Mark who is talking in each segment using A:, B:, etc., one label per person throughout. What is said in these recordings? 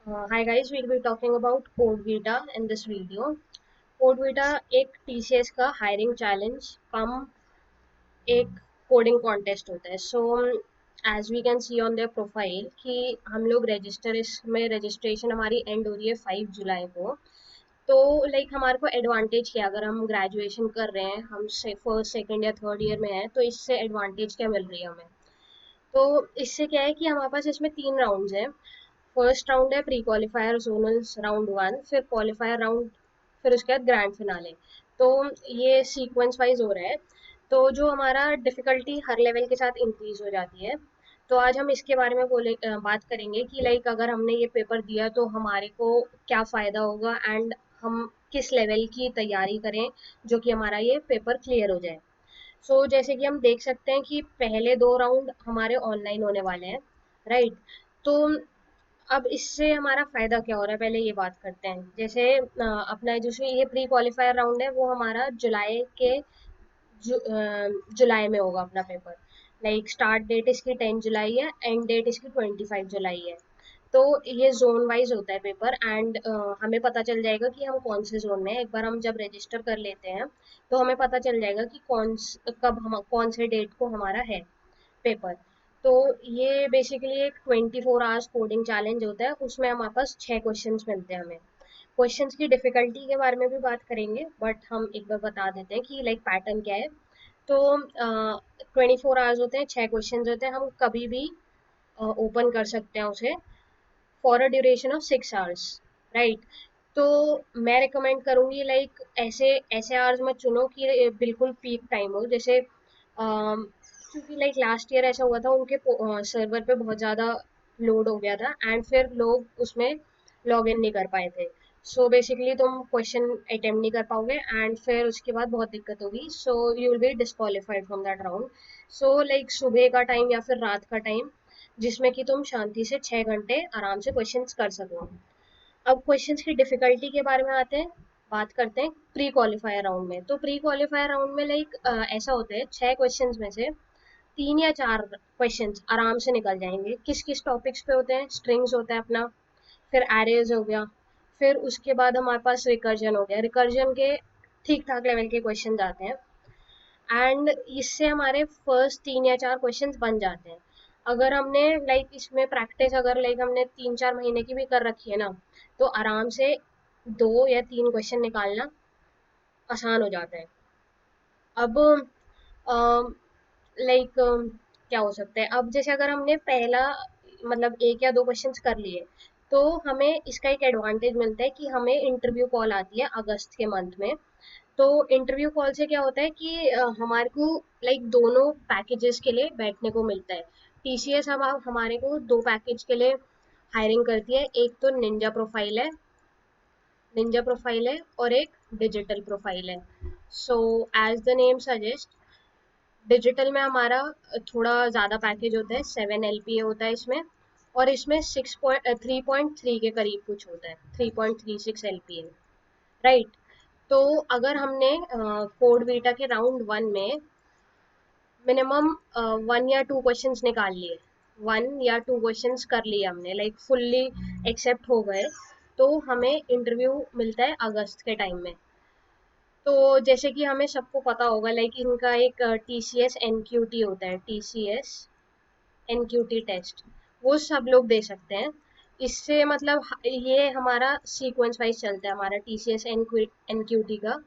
A: Hi guys, we'll be talking about Code Vita in this video. Code Vita एक TCS का hiring challenge cum एक coding contest होता है. So as we can see on their profile कि हम लोग register इसमें registration हमारी एंड हो रही है 5 जुलाई को. तो लाइक हमारे को एडवांटेज क्या, अगर हम ग्रेजुएशन कर रहे हैं, हम फर्स्ट सेकेंड या थर्ड ईयर में हैं, तो इससे एडवांटेज क्या मिल रही है हमें. तो इससे क्या है कि हमारे पास इसमें 3 राउंड्स हैं. फर्स्ट राउंड है प्री क्वालिफायर जोनल्स राउंड 1, फिर क्वालिफायर राउंड, फिर उसके बाद ग्रैंड फिनाले. तो ये सीक्वेंस वाइज हो रहा है. तो जो हमारा डिफिकल्टी हर लेवल के साथ इंक्रीज हो जाती है. तो आज हम इसके बारे में बात करेंगे कि लाइक अगर हमने ये पेपर दिया तो हमारे को क्या फ़ायदा होगा एंड हम किस लेवल की तैयारी करें जो कि हमारा ये पेपर क्लियर हो जाए. जैसे कि हम देख सकते हैं कि पहले 2 राउंड हमारे ऑनलाइन होने वाले हैं, राइट. तो अब इससे हमारा फ़ायदा क्या हो रहा है, पहले ये बात करते हैं. जैसे अपना जैसे ये प्री क्वालिफायर राउंड है, वो हमारा जुलाई में होगा अपना पेपर. लाइक स्टार्ट डेट इसकी 10 जुलाई है, एंड डेट इसकी 25 जुलाई है. तो ये जोन वाइज होता है पेपर एंड हमें पता चल जाएगा कि हम कौन से जोन में हैं. एक बार हम जब रजिस्टर कर लेते हैं तो हमें पता चल जाएगा कि कौन से डेट को हमारा है पेपर. तो ये बेसिकली एक 24 आवर्स कोडिंग चैलेंज होता है. उसमें हमारे पास 6 क्वेश्चंस मिलते हैं हमें. क्वेश्चंस की डिफिकल्टी के बारे में भी बात करेंगे, बट हम एक बार बता देते हैं कि लाइक पैटर्न क्या है. तो 24 आवर्स होते हैं, 6 क्वेश्चंस होते हैं, हम कभी भी ओपन कर सकते हैं उसे for a duration of 6 hours, right. तो मैं रिकमेंड करूँगी लाइक ऐसे ऐसे आवर्स मत चुनो कि बिल्कुल पीक टाइम हो. जैसे क्योंकि लाइक लास्ट ईयर ऐसा हुआ था, उनके सर्वर पे बहुत ज़्यादा लोड हो गया था एंड फिर लोग उसमें लॉग इन नहीं कर पाए थे. बेसिकली तुम क्वेश्चन अटेम्प्ट नहीं कर पाओगे एंड फिर उसके बाद बहुत दिक्कत होगी. You will be disqualified from that round. Like सुबह का टाइम या फिर रात का टाइम जिसमें कि तुम शांति से 6 घंटे आराम से क्वेश्चंस कर सको. अब क्वेश्चंस की डिफिकल्टी के बारे में आते हैं, बात करते हैं प्री क्वालिफायर राउंड में. तो प्री क्वालिफायर राउंड में लाइक ऐसा होता है, 6 क्वेश्चंस में से 3 या 4 क्वेश्चंस आराम से निकल जाएंगे. किस किस टॉपिक्स पे होते हैं, स्ट्रिंग्स होता है अपना, फिर एरेज हो गया, फिर उसके बाद हमारे पास रिकर्जन हो गया. रिकर्जन के ठीक ठाक लेवल के क्वेश्चन आते हैं एंड इससे हमारे फर्स्ट 3 या 4 क्वेश्चंस बन जाते हैं. अगर हमने लाइक इसमें प्रैक्टिस अगर लाइक हमने 3-4 महीने की भी कर रखी है ना, तो आराम से 2 या 3 क्वेश्चन निकालना आसान हो जाता है. अब लाइक क्या हो सकता है, अब जैसे अगर हमने पहला मतलब 1 या 2 क्वेश्चंस कर लिए, तो हमें इसका एक एडवांटेज मिलता है कि हमें इंटरव्यू कॉल आती है अगस्त के मंथ में. तो इंटरव्यू कॉल से क्या होता है कि हमारे को लाइक दोनों पैकेजेस के लिए बैठने को मिलता है. टीसीएस हम हमारे को 2 पैकेज के लिए हायरिंग करती है. एक तो निंजा प्रोफाइल है और एक डिजिटल प्रोफाइल है. So as the name suggest, digital में हमारा थोड़ा ज़्यादा पैकेज होता है, 7 LPA होता है इसमें. और इसमें 3.3 के करीब कुछ होता है, 3.36 LPA, राइट. तो अगर हमने कोड बीटा के राउंड 1 में मिनिमम 1 या 2 क्वेश्चंस निकाल लिए, 1 या 2 क्वेश्चंस कर लिए हमने, लाइक फुल्ली एक्सेप्ट हो गए, तो हमें इंटरव्यू मिलता है अगस्त के टाइम में. तो जैसे कि हमें सबको पता होगा लाइक इनका एक TCS NQT होता है, TCS NQT टेस्ट, वो सब लोग दे सकते हैं. इससे मतलब ये हमारा सीक्वेंस वाइज चलता है हमारा TCS NQT का.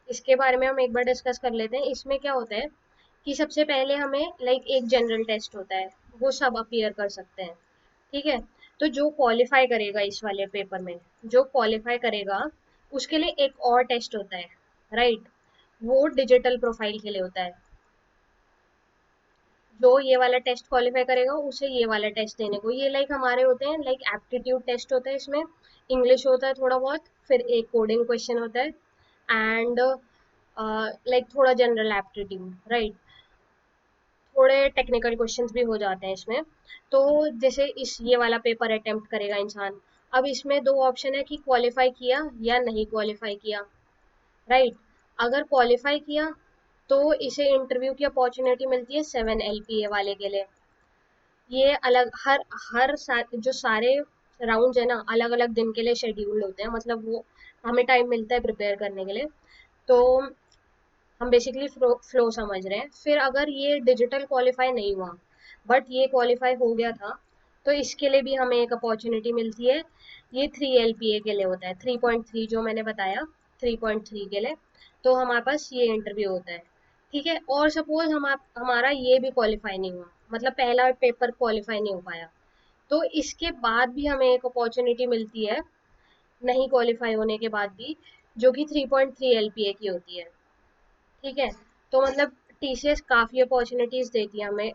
A: इसके बारे में हम एक बार डिस्कस कर लेते हैं. इसमें क्या होता है कि सबसे पहले हमें लाइक एक जनरल टेस्ट होता है, वो सब अपीयर कर सकते हैं, ठीक है. तो जो क्वालिफाई करेगा इस वाले पेपर में, जो क्वालिफाई करेगा उसके लिए एक और टेस्ट होता है, राइट. वो डिजिटल प्रोफाइल के लिए होता है. जो ये वाला टेस्ट क्वालिफाई करेगा उसे ये वाला टेस्ट देने को, ये लाइक हमारे होते हैं लाइक एप्टीट्यूड टेस्ट होता है इसमें. इंग्लिश होता है थोड़ा बहुत, फिर एक कोडिंग क्वेश्चन होता है एंड लाइक थोड़ा जनरल एप्टीट्यूड, राइट. थोड़े टेक्निकल क्वेश्चंस भी हो जाते हैं इसमें. तो जैसे इस ये वाला पेपर अटेम्प्ट करेगा इंसान, अब इसमें 2 ऑप्शन है कि क्वालिफाई किया या नहीं क्वालिफाई किया, राइट. अगर क्वालिफाई किया तो इसे इंटरव्यू की अपॉर्चुनिटी मिलती है 7 LPA वाले के लिए. ये अलग हर हर जो सारे राउंड्स है ना अलग अलग दिन के लिए शेड्यूल्ड होते हैं, मतलब वो हमें टाइम मिलता है प्रिपेयर करने के लिए। तो हम बेसिकली फ्लो समझ रहे हैं। फिर अगर ये डिजिटल क्वालिफाई नहीं हुआ बट ये क्वालिफाई हो गया था, तो इसके लिए भी हमें एक अपॉर्चुनिटी मिलती है। ये 3 LPA के लिए होता है, 3.3 जो मैंने बताया, 3.3 के लिए। तो हमारे पास ये इंटरव्यू होता है। ठीक है, और सपोज हमारा ये भी क्वालिफाई नहीं हुआ, मतलब पहला पेपर क्वालिफाई नहीं हो पाया, तो इसके बाद भी हमें एक अपॉर्चुनिटी मिलती है, नहीं क्वालिफाई होने के बाद भी, जो कि 3.3 LPA की होती है। ठीक है, तो मतलब TCS काफी अपॉर्चुनिटीज देती है हमें,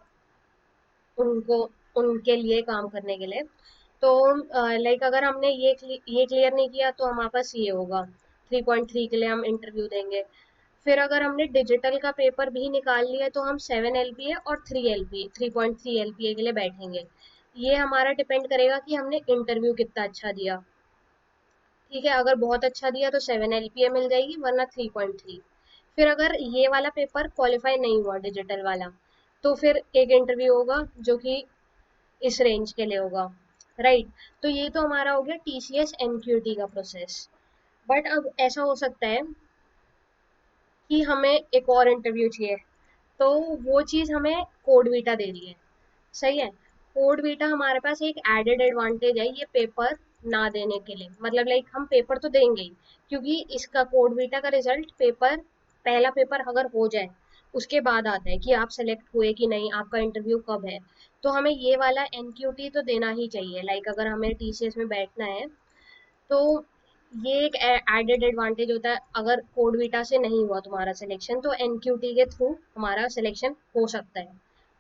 A: उनको उनके लिए काम करने के लिए। तो लाइक अगर हमने ये क्लियर नहीं किया तो हमारे पास ये होगा, 3.3 के लिए हम इंटरव्यू देंगे। फिर अगर हमने डिजिटल का पेपर भी निकाल लिया तो हम 7 LPA और 3 LPA, 3.3 LPA के लिए बैठेंगे। ये हमारा डिपेंड करेगा कि हमने इंटरव्यू कितना अच्छा दिया। ठीक है, अगर बहुत अच्छा दिया तो 7 LPA मिल जाएगी, वरना 3.3। फिर अगर ये वाला पेपर क्वालिफाई नहीं हुआ डिजिटल वाला, तो फिर एक इंटरव्यू होगा जो कि इस रेंज के लिए होगा। राइट, तो ये तो हमारा हो गया TCS NQT का प्रोसेस। बट अब ऐसा हो सकता है कि हमें एक और इंटरव्यू चाहिए, तो वो चीज़ हमें कोड वीटा दे रही है। सही है, कोड वीटा हमारे पास एक एडेड एडवांटेज है ये पेपर ना देने के लिए, मतलब लाइक हम पेपर तो देंगे ही, क्योंकि इसका कोड वीटा का रिजल्ट पेपर, पहला पेपर अगर हो जाए उसके बाद आता है कि आप सेलेक्ट हुए कि नहीं, आपका इंटरव्यू कब है। तो हमें ये वाला NQT तो देना ही चाहिए, लाइक अगर हमें TCS में बैठना है तो ये एक एडेड एडवांटेज होता है। अगर कोड वीटा से नहीं हुआ तुम्हारा सिलेक्शन तो NQT के थ्रू हमारा सिलेक्शन हो सकता है।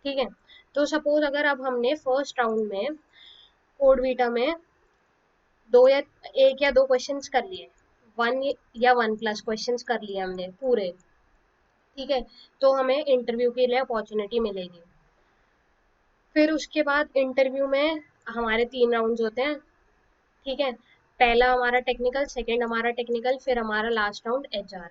A: ठीक है, तो सपोज अगर अब हमने फर्स्ट राउंड में कोड वीटा में दो या एक या दो क्वेश्चंस कर लिए, वन या 1+ क्वेश्चंस कर लिए हमने पूरे। ठीक है, तो हमें इंटरव्यू के लिए अपॉर्चुनिटी मिलेगी। फिर उसके बाद इंटरव्यू में हमारे 3 राउंड्स होते हैं। ठीक है, पहला हमारा टेक्निकल, सेकंड हमारा टेक्निकल, फिर हमारा लास्ट राउंड HR।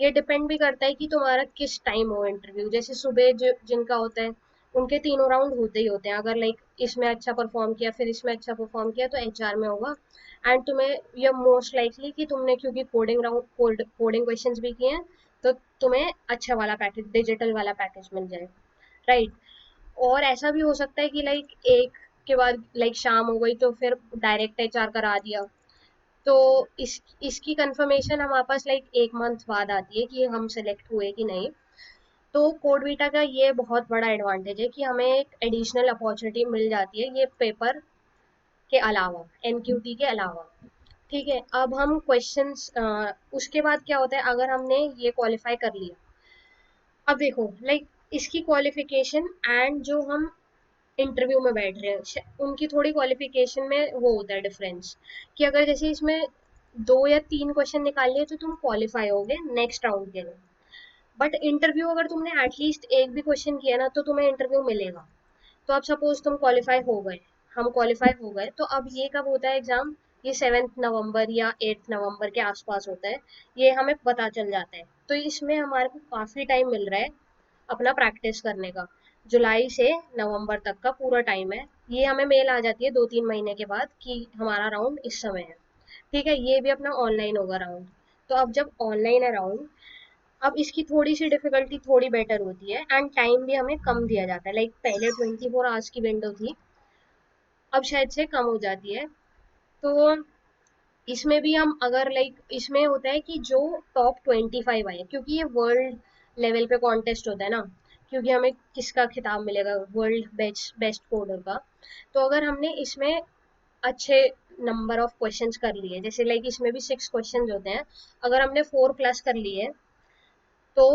A: ये डिपेंड भी करता है कि तुम्हारा किस टाइम हो इंटरव्यू, जैसे सुबह जिनका होता है उनके तीनों राउंड होते ही होते हैं। अगर लाइक इसमें अच्छा परफॉर्म किया फिर इसमें अच्छा परफॉर्म किया तो HR में होगा। एंड तुम्हें ये मोस्ट लाइकली कि तुमने क्योंकि कोडिंग क्वेश्चंस भी किए हैं, तो तुम्हें अच्छा वाला पैकेज, डिजिटल वाला पैकेज मिल जाए। राइट, और ऐसा भी हो सकता है कि लाइक एक के बाद लाइक शाम हो गई तो फिर डायरेक्ट HR करा दिया। तो इसकी कंफर्मेशन हमारे पास लाइक 1 मंथ बाद आती है कि हम सेलेक्ट हुए कि नहीं। तो कोड वीटा का ये बहुत बड़ा एडवांटेज है कि हमें एक एडिशनल अपॉर्चुनिटी मिल जाती है ये पेपर के अलावा, NQT के अलावा। ठीक है, अब हम क्वेश्चंस, उसके बाद क्या होता है अगर हमने ये क्वालिफाई कर लिया। अब देखो लाइक इसकी क्वालिफिकेशन एंड जो हम इंटरव्यू में बैठ रहे हैं उनकी थोड़ी क्वालिफिकेशन में वो होता है डिफरेंस, कि अगर जैसे इसमें 2 या 3 क्वेश्चन निकाल लिए तो तुम क्वालिफाई होगे नेक्स्ट राउंड के लिए। बट इंटरव्यू अगर तुमने एटलीस्ट एक भी क्वेश्चन किया ना तो तुम्हें इंटरव्यू मिलेगा। तो अब सपोज तुम क्वालिफाई हो गए, हम क्वालिफाई हो गए, तो अब ये कब होता है एग्जाम, ये 7 नवंबर या 8 नवंबर के आसपास होता है। ये हमें पता चल जाता है, तो इसमें हमारे को काफी टाइम मिल रहा है अपना प्रैक्टिस करने का। जुलाई से नवंबर तक का पूरा टाइम है। ये हमें मेल आ जाती है 2-3 महीने के बाद कि हमारा राउंड इस समय है। ठीक है, ये भी अपना ऑनलाइन होगा राउंड। तो अब जब ऑनलाइन है राउंड, अब इसकी थोड़ी सी डिफिकल्टी थोड़ी बेटर होती है एंड टाइम भी हमें कम दिया जाता है। लाइक पहले 24 आवर्स की विंडो थी, अब शायद से कम हो जाती है। तो इसमें भी हम अगर लाइक इसमें होता है कि जो टॉप 25 आए, क्योंकि ये वर्ल्ड लेवल पे कॉन्टेस्ट होता है ना, क्योंकि हमें किसका खिताब मिलेगा, वर्ल्ड बेस्ट बेस्ट कोडर का। तो अगर हमने इसमें अच्छे नंबर ऑफ क्वेश्चंस कर लिए, जैसे लाइक इसमें भी 6 क्वेश्चंस होते हैं, अगर हमने 4+ कर लिए तो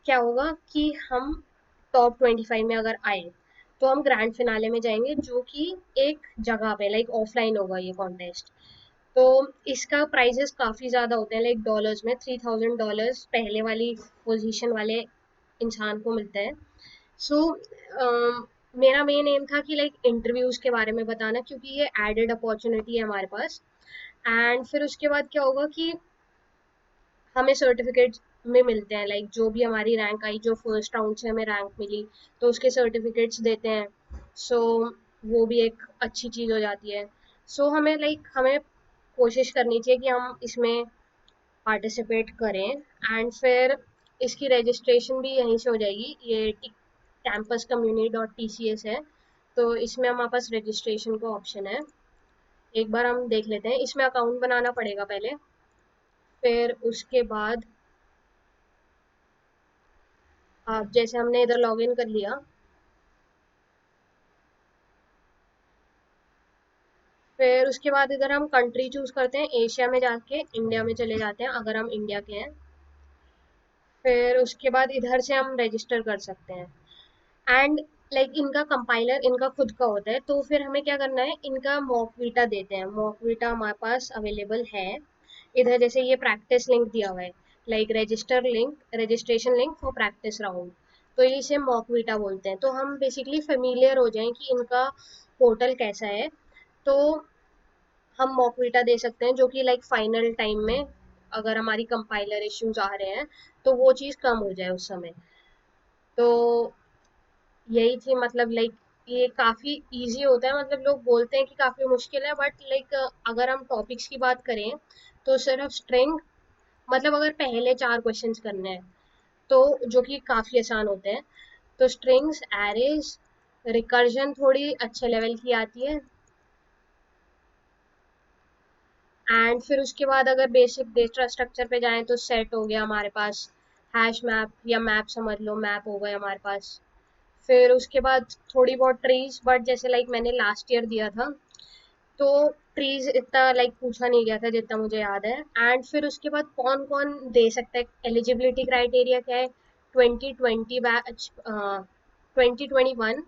A: क्या होगा कि हम टॉप 25 में अगर आए तो हम ग्रैंड फिनाले में जाएंगे, जो कि एक जगह पे लाइक ऑफलाइन होगा ये कॉन्टेस्ट। तो इसका प्राइजेस काफ़ी ज़्यादा होते हैं, लाइक डॉलर्स में $3000 पहले वाली पोजीशन वाले इंसान को मिलता है। सो मेरा मेन एम था कि लाइक इंटरव्यूज़ के बारे में बताना, क्योंकि ये एडेड अपॉर्चुनिटी है हमारे पास। एंड फिर उसके बाद क्या होगा कि हमें सर्टिफिकेट में मिलते हैं, लाइक जो भी हमारी रैंक आई, जो फर्स्ट राउंड से हमें रैंक मिली, तो उसके सर्टिफिकेट्स देते हैं। सो वो भी एक अच्छी चीज़ हो जाती है। सो हमें कोशिश करनी चाहिए कि हम इसमें पार्टिसिपेट करें। एंड फिर इसकी रजिस्ट्रेशन भी यहीं से हो जाएगी, ये campus community dot T C S है, तो इसमें हमारे पास रजिस्ट्रेशन का ऑप्शन है। एक बार हम देख लेते हैं, इसमें अकाउंट बनाना पड़ेगा पहले, फिर उसके बाद आप जैसे हमने इधर लॉगिन कर लिया, फिर उसके बाद इधर हम कंट्री चूज करते हैं, एशिया में जाके इंडिया में चले जाते हैं अगर हम इंडिया के हैं। फिर उसके बाद इधर से हम रजिस्टर कर सकते हैं। एंड इनका कंपाइलर इनका खुद का होता है, तो फिर हमें क्या करना है, इनका मॉकवीटा देते हैं, मॉकवीटा हमारे पास अवेलेबल है। इधर जैसे ये प्रैक्टिस लिंक दिया हुआ है, registration link for practice round, तो ये इसे मॉकवीटा बोलते हैं। तो हम बेसिकली फेमिलियर हो जाएं कि इनका पोर्टल कैसा है, तो हम मॉकवीटा दे सकते हैं, जो कि फाइनल टाइम में अगर हमारी कंपाइलर इश्यूज आ रहे हैं तो वो चीज़ कम हो जाए उस समय। तो यही थी, ये काफी इजी होता है, लोग बोलते हैं कि काफी मुश्किल है, बट अगर हम टॉपिक्स की बात करें तो सिर्फ स्ट्रिंग, अगर पहले 4 क्वेश्चंस करने हैं तो जो कि काफी आसान होते हैं, तो स्ट्रिंग्स, एरेज, रिकर्जन थोड़ी अच्छे लेवल की आती है। एंड फिर उसके बाद अगर बेसिक डेटा स्ट्रक्चर पे जाएं तो सेट हो गया हमारे पास, हैश मैप या मैप समझ लो, मैप हो गए हमारे पास। फिर उसके बाद थोड़ी बहुत ट्रीज, बट जैसे मैंने लास्ट ईयर दिया था, तो ट्रीज इतना पूछा नहीं गया था जितना मुझे याद है। एंड फिर उसके बाद कौन कौन दे सकता है, एलिजिबिलिटी क्राइटेरिया क्या है, 2020 बैच, 2021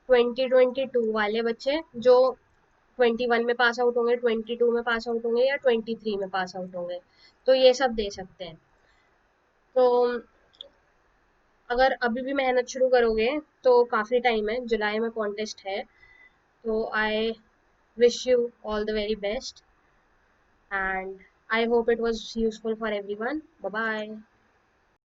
A: 2022 वाले बच्चे जो 21 में पास आउट होंगे, 22 में पास आउट होंगे या 23 में पास आउट होंगे, तो ये सब दे सकते हैं। तो अगर अभी भी मेहनत शुरू करोगे तो काफ़ी टाइम है, जुलाई में कॉन्टेस्ट है, तो आई wish you all the very best, and I hope it was useful for everyone. Bye bye.